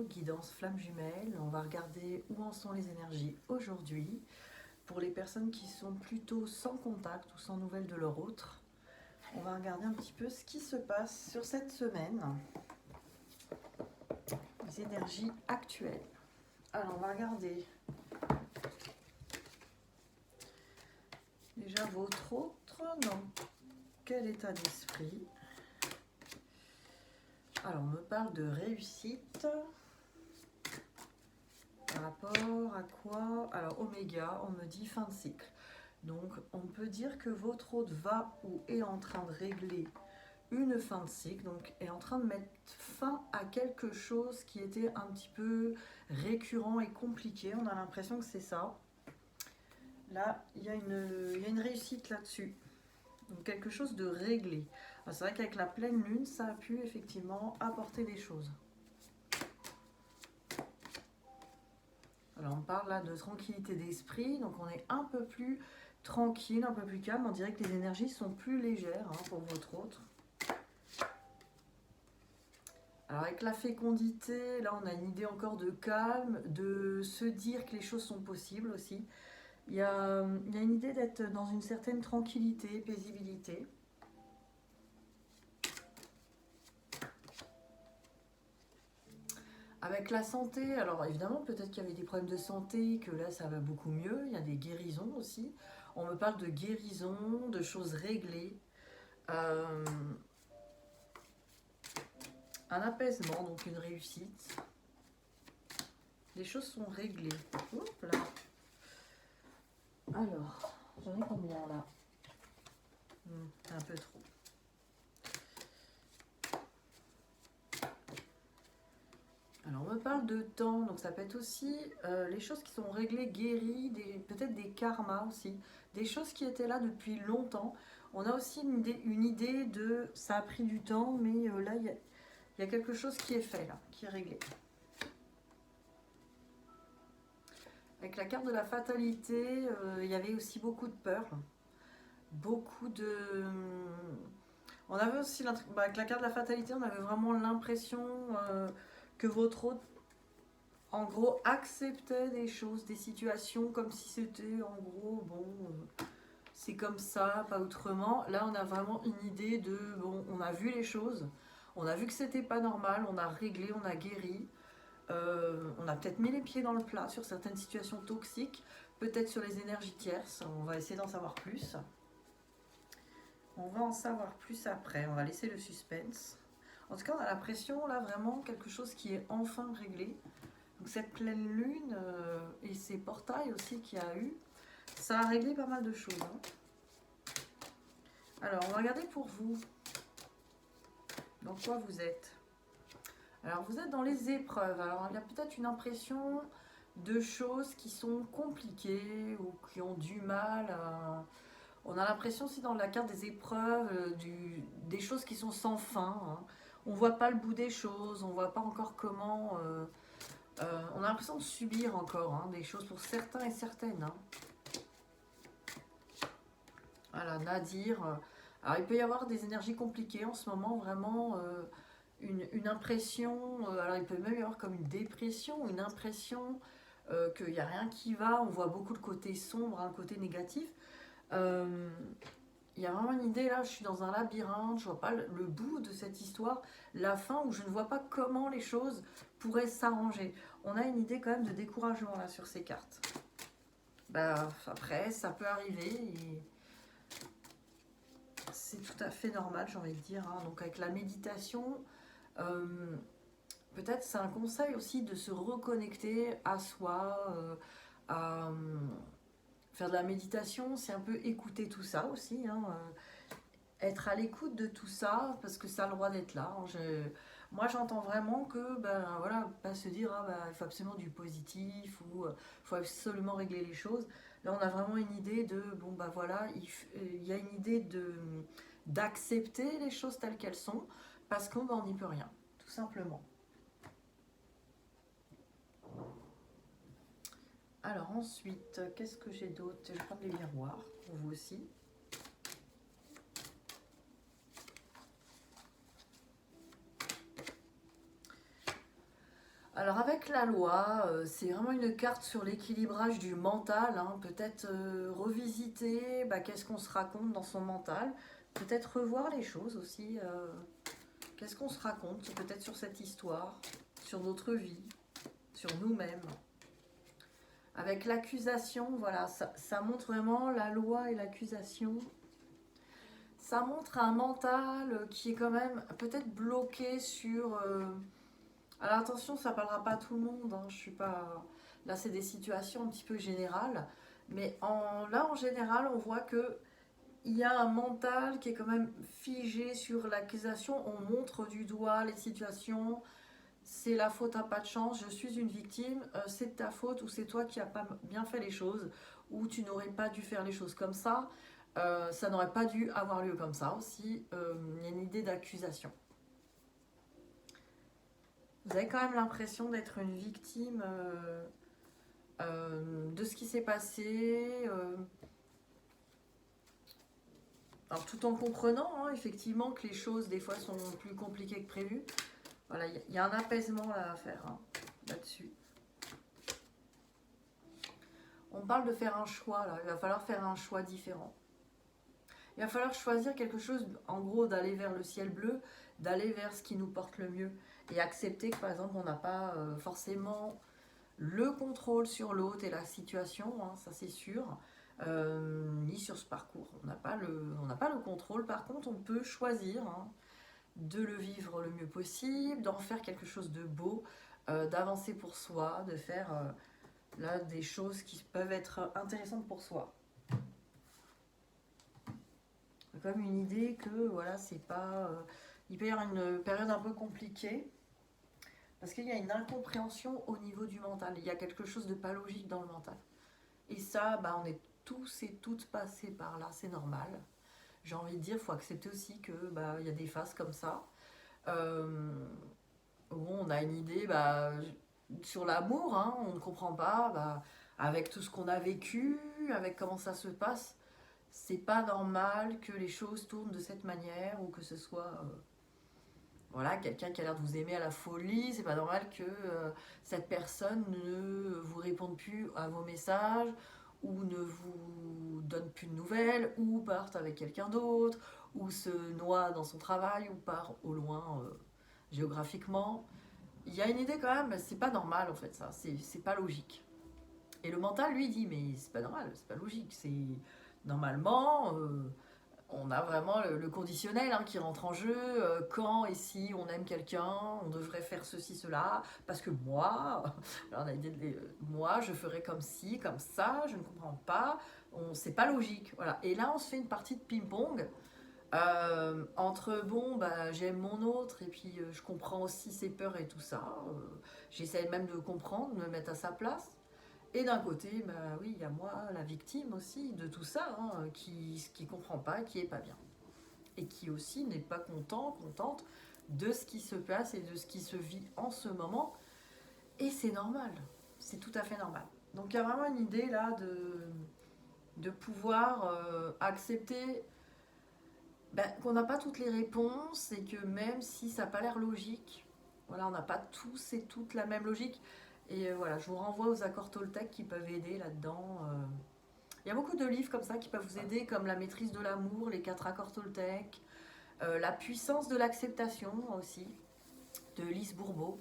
guidance flamme jumelle. On va regarder où en sont les énergies aujourd'hui. Pour les personnes qui sont plutôt sans contact ou sans nouvelles de leur autre, on va regarder un petit peu ce qui se passe sur cette semaine. Les énergies actuelles. Alors, on va regarder déjà votre autre, dans quel état d'esprit. Alors, on me parle de réussite. Par rapport à quoi? Alors, Oméga, on me dit fin de cycle. Donc, on peut dire que votre hôte va ou est en train de régler une fin de cycle, donc est en train de mettre fin à quelque chose qui était un petit peu récurrent et compliqué. On a l'impression que c'est ça. Là, il y a une réussite là-dessus. Donc, quelque chose de réglé. C'est vrai qu'avec la pleine lune, ça a pu effectivement apporter des choses. Alors on parle là de tranquillité d'esprit, donc on est un peu plus tranquille, un peu plus calme. On dirait que les énergies sont plus légères pour votre autre. Alors avec la fécondité, là on a une idée encore de calme, de se dire que les choses sont possibles aussi. Il y a une idée d'être dans une certaine tranquillité, paisibilité. Avec la santé, alors évidemment, peut-être qu'il y avait des problèmes de santé, que là ça va beaucoup mieux. Il y a des guérisons aussi. On me parle de guérison, de choses réglées. Euh, un apaisement, donc une réussite. Les choses sont réglées. Hop là. Alors, j'en ai combien là? Un peu trop. Alors on me parle de temps, donc ça peut être aussi les choses qui sont réglées, guéries, peut-être des karmas aussi, des choses qui étaient là depuis longtemps. On a aussi une idée de ça a pris du temps, mais là il y a quelque chose qui est fait là, qui est réglé. Avec la carte de la fatalité, il y avait aussi beaucoup de peur, beaucoup de... On avait aussi, avec la carte de la fatalité, on avait vraiment l'impression que votre hôte, en gros, acceptait des choses, des situations comme si c'était, en gros, bon, c'est comme ça, pas autrement. Là, on a vraiment une idée de, bon, on a vu les choses, on a vu que c'était pas normal, on a réglé, on a guéri. On a peut-être mis les pieds dans le plat sur certaines situations toxiques, peut-être sur les énergies tierces. On va essayer d'en savoir plus. On va en savoir plus après. On va laisser le suspense. En tout cas, on a l'impression là vraiment quelque chose qui est enfin réglé. Donc cette pleine lune et ces portails aussi qu'il y a eu, ça a réglé pas mal de choses. Alors, on va regarder pour vous. Dans quoi vous êtes? Alors, vous êtes dans les épreuves. Alors, il y a peut-être une impression de choses qui sont compliquées ou qui ont du mal à... On a l'impression aussi dans la carte des épreuves, des choses qui sont sans fin. On ne voit pas le bout des choses, on ne voit pas encore comment... on a l'impression de subir encore des choses pour certains et certaines. Voilà, Nadir. Alors il peut y avoir des énergies compliquées en ce moment, vraiment une impression, alors il peut même y avoir comme une dépression, une impression qu'il n'y a rien qui va, on voit beaucoup le côté sombre, le côté négatif. Il y a vraiment une idée là, je suis dans un labyrinthe, je vois pas le bout de cette histoire, la fin où je ne vois pas comment les choses pourraient s'arranger. On a une idée quand même de découragement là sur ces cartes. Après, ça peut arriver et c'est tout à fait normal, j'ai envie de dire. Donc avec la méditation, peut-être c'est un conseil aussi de se reconnecter à soi, à faire de la méditation, c'est un peu écouter tout ça aussi. Être à l'écoute de tout ça parce que ça a le droit d'être là. Moi j'entends vraiment que voilà, pas se dire il faut absolument du positif ou il faut absolument régler les choses. Là on a vraiment une idée de voilà, il y a une idée d'accepter les choses telles qu'elles sont parce qu'on n'y peut rien, tout simplement. Alors ensuite, qu'est-ce que j'ai d'autre? Je vais prendre les miroirs pour vous aussi. Alors avec la loi, c'est vraiment une carte sur l'équilibrage du mental, hein. Peut-être revisiter qu'est-ce qu'on se raconte dans son mental, peut-être revoir les choses aussi. Qu'est-ce qu'on se raconte peut-être sur cette histoire, sur notre vie, sur nous-mêmes. Avec l'accusation, voilà, ça montre vraiment la loi et l'accusation. Ça montre un mental qui est quand même peut-être bloqué sur... Alors attention, ça parlera pas à tout le monde, hein, je suis pas... Là, c'est des situations un petit peu générales. Mais là, en général, on voit que il y a un mental qui est quand même figé sur l'accusation. On montre du doigt les situations. C'est la faute à pas de chance, je suis une victime, c'est de ta faute ou c'est toi qui n'as pas bien fait les choses ou tu n'aurais pas dû faire les choses comme ça. Ça n'aurait pas dû avoir lieu comme ça aussi. Il y a une idée d'accusation. Vous avez quand même l'impression d'être une victime de ce qui s'est passé. Alors tout en comprenant effectivement que les choses des fois sont plus compliquées que prévu. Voilà, il y a un apaisement là à faire là-dessus. On parle de faire un choix là, il va falloir faire un choix différent. Il va falloir choisir quelque chose, en gros, d'aller vers le ciel bleu, d'aller vers ce qui nous porte le mieux. Et accepter que, par exemple, on n'a pas forcément le contrôle sur l'autre et la situation, ça c'est sûr, ni sur ce parcours. On n'a pas le contrôle, par contre, on peut choisir de le vivre le mieux possible, d'en faire quelque chose de beau, d'avancer pour soi, de faire là des choses qui peuvent être intéressantes pour soi. Comme une idée que voilà, c'est pas. Il peut y avoir une période un peu compliquée parce qu'il y a une incompréhension au niveau du mental. Il y a quelque chose de pas logique dans le mental. Et ça, on est tous et toutes passés par là, c'est normal. J'ai envie de dire, il faut accepter aussi que il y a des phases comme ça. Où on a une idée sur l'amour, on ne comprend pas, avec tout ce qu'on a vécu, avec comment ça se passe. C'est pas normal que les choses tournent de cette manière ou que ce soit voilà, quelqu'un qui a l'air de vous aimer à la folie. C'est pas normal que cette personne ne vous réponde plus à vos messages ou ne vous donne plus de nouvelles ou parte avec quelqu'un d'autre ou se noie dans son travail ou part au loin géographiquement. Il y a une idée quand même, c'est pas normal en fait ça, c'est pas logique. Et le mental lui dit mais c'est pas normal, c'est pas logique, c'est normalement on a vraiment le conditionnel qui rentre en jeu, quand et si on aime quelqu'un, on devrait faire ceci, cela, parce que moi, alors on a dit, moi je ferais comme ci, comme ça, je ne comprends pas, c'est pas logique. Voilà. Et là on se fait une partie de ping-pong entre j'aime mon autre et puis je comprends aussi ses peurs et tout ça, j'essaie même de comprendre, de me mettre à sa place. Et d'un côté, oui, il y a moi, la victime aussi de tout ça, qui comprend pas, qui est pas bien. Et qui aussi n'est pas contente de ce qui se passe et de ce qui se vit en ce moment. Et c'est normal, c'est tout à fait normal. Donc il y a vraiment une idée là de pouvoir accepter qu'on n'a pas toutes les réponses et que même si ça n'a pas l'air logique, voilà, on n'a pas tous et toutes la même logique. Et voilà, je vous renvoie aux accords Toltec qui peuvent aider là-dedans. Il y a beaucoup de livres comme ça qui peuvent vous aider, comme La maîtrise de l'amour, les 4 accords Toltec, La puissance de l'acceptation aussi, de Lise Bourbeau.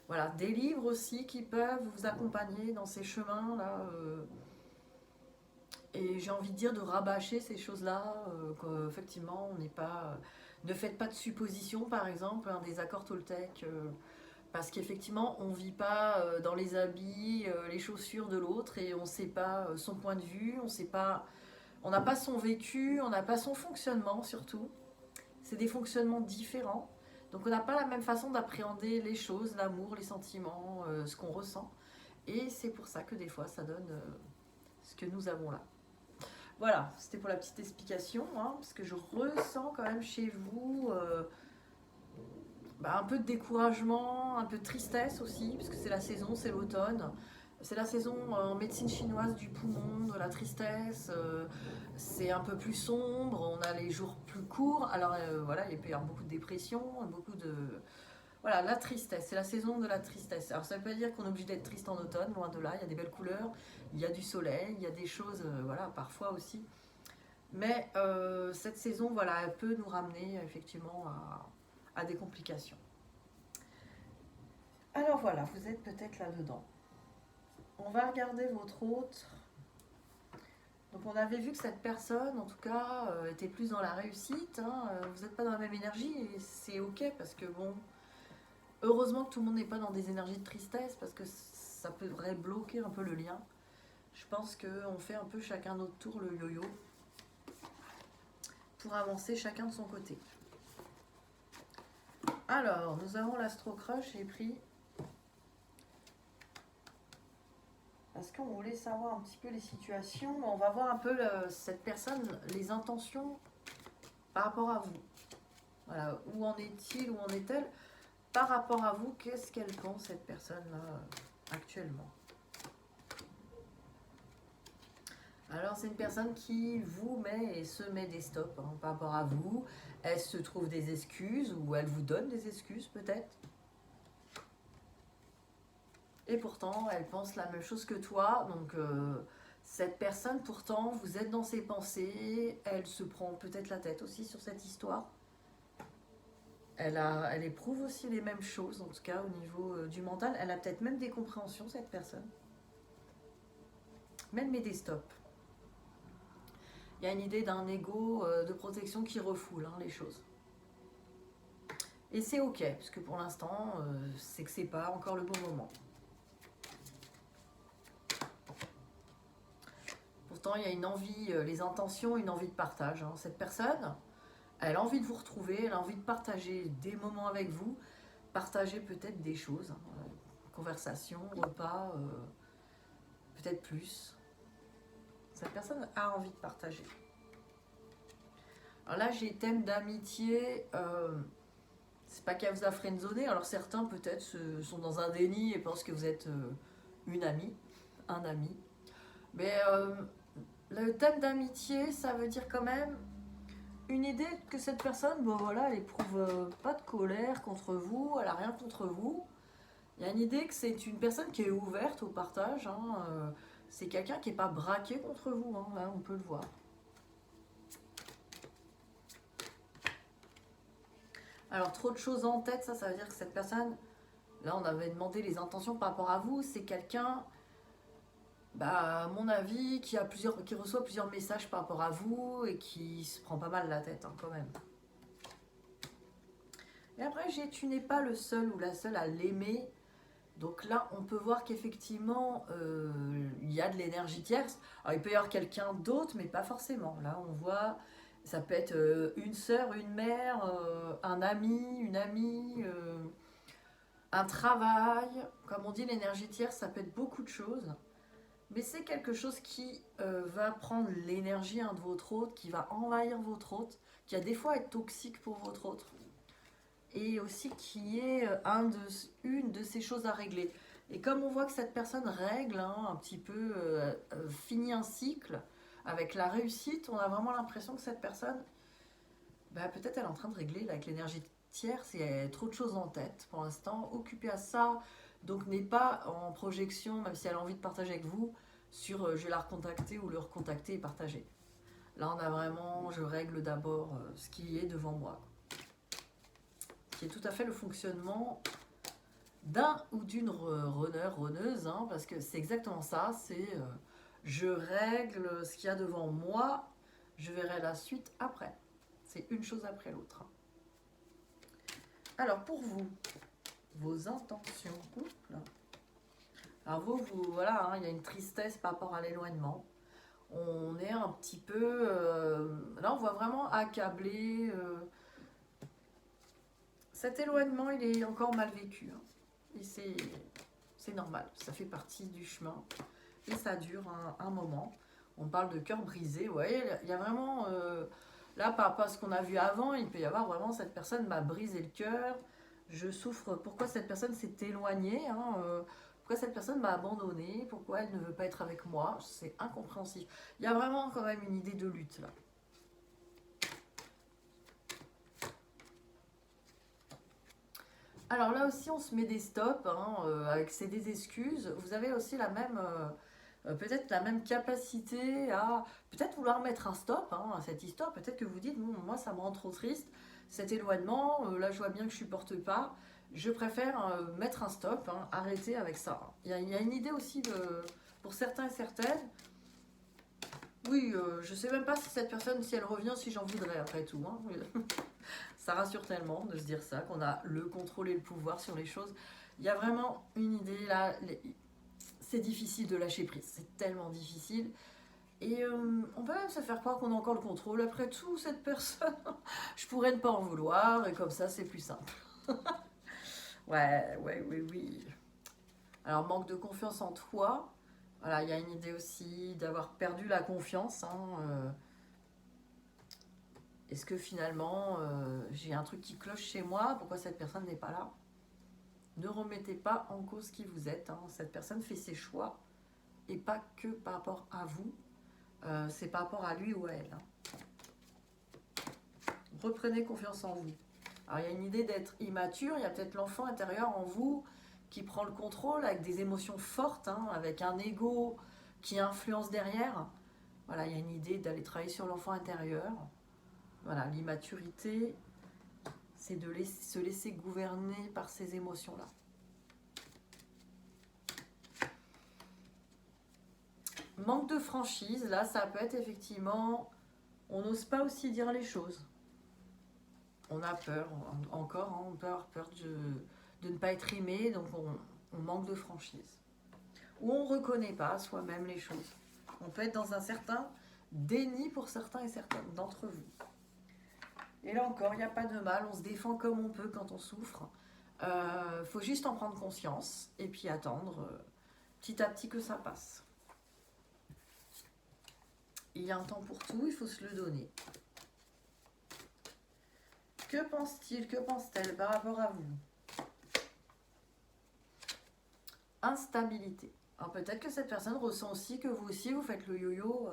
Voilà, des livres aussi qui peuvent vous accompagner dans ces chemins-là. Et j'ai envie de dire de rabâcher ces choses-là, qu'effectivement, on n'est pas. Ne faites pas de suppositions, par exemple, des accords Toltec. Parce qu'effectivement, on ne vit pas dans les habits, les chaussures de l'autre et on ne sait pas son point de vue, on n'a pas son vécu, on n'a pas son fonctionnement surtout. C'est des fonctionnements différents. Donc on n'a pas la même façon d'appréhender les choses, l'amour, les sentiments, ce qu'on ressent. Et c'est pour ça que des fois ça donne ce que nous avons là. Voilà, c'était pour la petite explication, parce que je ressens quand même chez vous un peu de découragement, un peu de tristesse aussi, parce que c'est la saison, c'est l'automne. C'est la saison en médecine chinoise du poumon, de la tristesse. C'est un peu plus sombre, on a les jours plus courts. Alors voilà, il peut y avoir beaucoup de dépression, beaucoup de... Voilà, la tristesse, c'est la saison de la tristesse. Alors ça ne veut pas dire qu'on est obligé d'être triste en automne, loin de là, il y a des belles couleurs, il y a du soleil, il y a des choses, voilà, parfois aussi. Mais cette saison, voilà, elle peut nous ramener effectivement à des complications. Alors voilà, vous êtes peut-être là-dedans. On va regarder votre autre. Donc on avait vu que cette personne, en tout cas, était plus dans la réussite. Hein. Vous n'êtes pas dans la même énergie et c'est ok parce que bon, heureusement que tout le monde n'est pas dans des énergies de tristesse parce que ça pourrait bloquer un peu le lien. Je pense qu'on fait un peu chacun notre tour le yo-yo pour avancer chacun de son côté. Alors, nous avons l'Astro Crush, j'ai pris parce qu'on voulait savoir un petit peu les situations. On va voir un peu cette personne, les intentions par rapport à vous. Voilà, où en est-il, où en est-elle par rapport à vous, qu'est-ce qu'elle pense cette personne-là actuellement? Alors c'est une personne qui vous met et se met des stops hein, par rapport à vous. Elle se trouve des excuses ou elle vous donne des excuses peut-être. Et pourtant elle pense la même chose que toi. Donc cette personne pourtant vous êtes dans ses pensées. Elle se prend peut-être la tête aussi sur cette histoire. Elle éprouve aussi les mêmes choses en tout cas au niveau du mental. Elle a peut-être même des compréhensions cette personne. Mais elle met des stops. Il y a une idée d'un ego de protection qui refoule hein, les choses. Et c'est ok, parce que pour l'instant, c'est que c'est pas encore le bon moment. Pourtant, il y a une envie, les intentions, une envie de partage. Hein. Cette personne, elle a envie de vous retrouver, elle a envie de partager des moments avec vous, partager peut-être des choses, hein, conversation, repas, peut-être plus. Cette personne a envie de partager. Alors là, j'ai thème d'amitié. C'est pas qu'elle vous a friendzoné. Alors certains peut-être sont dans un déni et pensent que vous êtes une amie, un ami. Mais le thème d'amitié, ça veut dire quand même une idée que cette personne, bon voilà, elle éprouve pas de colère contre vous, elle a rien contre vous. Il y a une idée que c'est une personne qui est ouverte au partage. Hein, c'est quelqu'un qui n'est pas braqué contre vous. Hein, là, on peut le voir. Alors, trop de choses en tête, ça veut dire que cette personne, là, on avait demandé les intentions par rapport à vous. C'est quelqu'un, bah, à mon avis, qui reçoit plusieurs messages par rapport à vous et qui se prend pas mal la tête, hein, quand même. Et après, tu n'es pas le seul ou la seule à l'aimer. Donc là, on peut voir qu'effectivement, il y a de l'énergie tierce. Alors, il peut y avoir quelqu'un d'autre, mais pas forcément. Là, on voit, ça peut être une sœur, une mère, un ami, une amie, un travail. Comme on dit, l'énergie tierce, ça peut être beaucoup de choses. Mais c'est quelque chose qui va prendre l'énergie de votre hôte, qui va envahir votre hôte, qui va des fois être toxique pour votre hôte. Et aussi qui est une de ces choses à régler. Et comme on voit que cette personne règle hein, un petit peu, finit un cycle avec la réussite, on a vraiment l'impression que cette personne, bah, peut-être elle est en train de régler là, avec l'énergie tierce et elle a trop de choses en tête pour l'instant, occupée à ça, donc n'est pas en projection, même si elle a envie de partager avec vous, sur je vais la recontacter ou le recontacter et partager. Là on a vraiment, je règle d'abord ce qui est devant moi. Qui est tout à fait le fonctionnement d'un ou d'une runneuse, hein, parce que c'est exactement ça, c'est je règle ce qu'il y a devant moi, je verrai la suite après. C'est une chose après l'autre. Alors pour vous, vos intentions. Alors vous voilà, hein, il y a une tristesse par rapport à l'éloignement. On est un petit peu... là on voit vraiment accablé... cet éloignement, il est encore mal vécu. Hein. Et c'est normal, ça fait partie du chemin. Et ça dure un moment. On parle de cœur brisé. Vous voyez, il y a vraiment... là, par rapport à ce qu'on a vu avant, il peut y avoir vraiment cette personne m'a brisé le cœur. Je souffre. Pourquoi cette personne s'est éloignée hein, pourquoi cette personne m'a abandonnée? Pourquoi elle ne veut pas être avec moi? C'est incompréhensible. Il y a vraiment quand même une idée de lutte là. Alors là aussi, on se met des stops, hein, avec c'est des excuses. Vous avez aussi la même, peut-être la même capacité à peut-être vouloir mettre un stop, hein, à cette histoire. Peut-être que vous dites, bon, moi ça me rend trop triste, cet éloignement, là je vois bien que je supporte pas. Je préfère mettre un stop, hein, arrêter avec ça. Il y a une idée aussi pour certains et certaines. Oui, je sais même pas si cette personne, si elle revient, si j'en voudrais après tout, hein. Ça rassure tellement de se dire ça, qu'on a le contrôle et le pouvoir sur les choses. Il y a vraiment une idée là, c'est difficile de lâcher prise, c'est tellement difficile. Et on peut même se faire croire qu'on a encore le contrôle. Après tout, cette personne, je pourrais ne pas en vouloir, et comme ça, c'est plus simple. Ouais, ouais, oui, oui. Alors, manque de confiance en toi. Voilà, il y a une idée aussi d'avoir perdu la confiance, hein. Est-ce que finalement, j'ai un truc qui cloche chez moi? Pourquoi cette personne n'est pas là? Ne remettez pas en cause qui vous êtes, hein. Cette personne fait ses choix et pas que par rapport à vous. C'est par rapport à lui ou à elle, hein. Reprenez confiance en vous. Alors il y a une idée d'être immature, il y a peut-être l'enfant intérieur en vous qui prend le contrôle avec des émotions fortes, hein, avec un ego qui influence derrière. Voilà, il y a une idée d'aller travailler sur l'enfant intérieur. Voilà, l'immaturité, c'est de se laisser gouverner par ces émotions-là. Manque de franchise, là, ça peut être effectivement, on n'ose pas aussi dire les choses. On a peur, encore, hein, on peut avoir peur de ne pas être aimé, donc on manque de franchise. Ou on ne reconnaît pas soi-même les choses. On peut être dans un certain déni pour certains et certaines d'entre vous. Et là encore, il n'y a pas de mal, on se défend comme on peut quand on souffre. Faut juste en prendre conscience et puis attendre petit à petit que ça passe. Il y a un temps pour tout, il faut se le donner. Que pense-t-il, que pense-t-elle par rapport à vous? Instabilité. Alors peut-être que cette personne ressent aussi que vous aussi, vous faites le yo-yo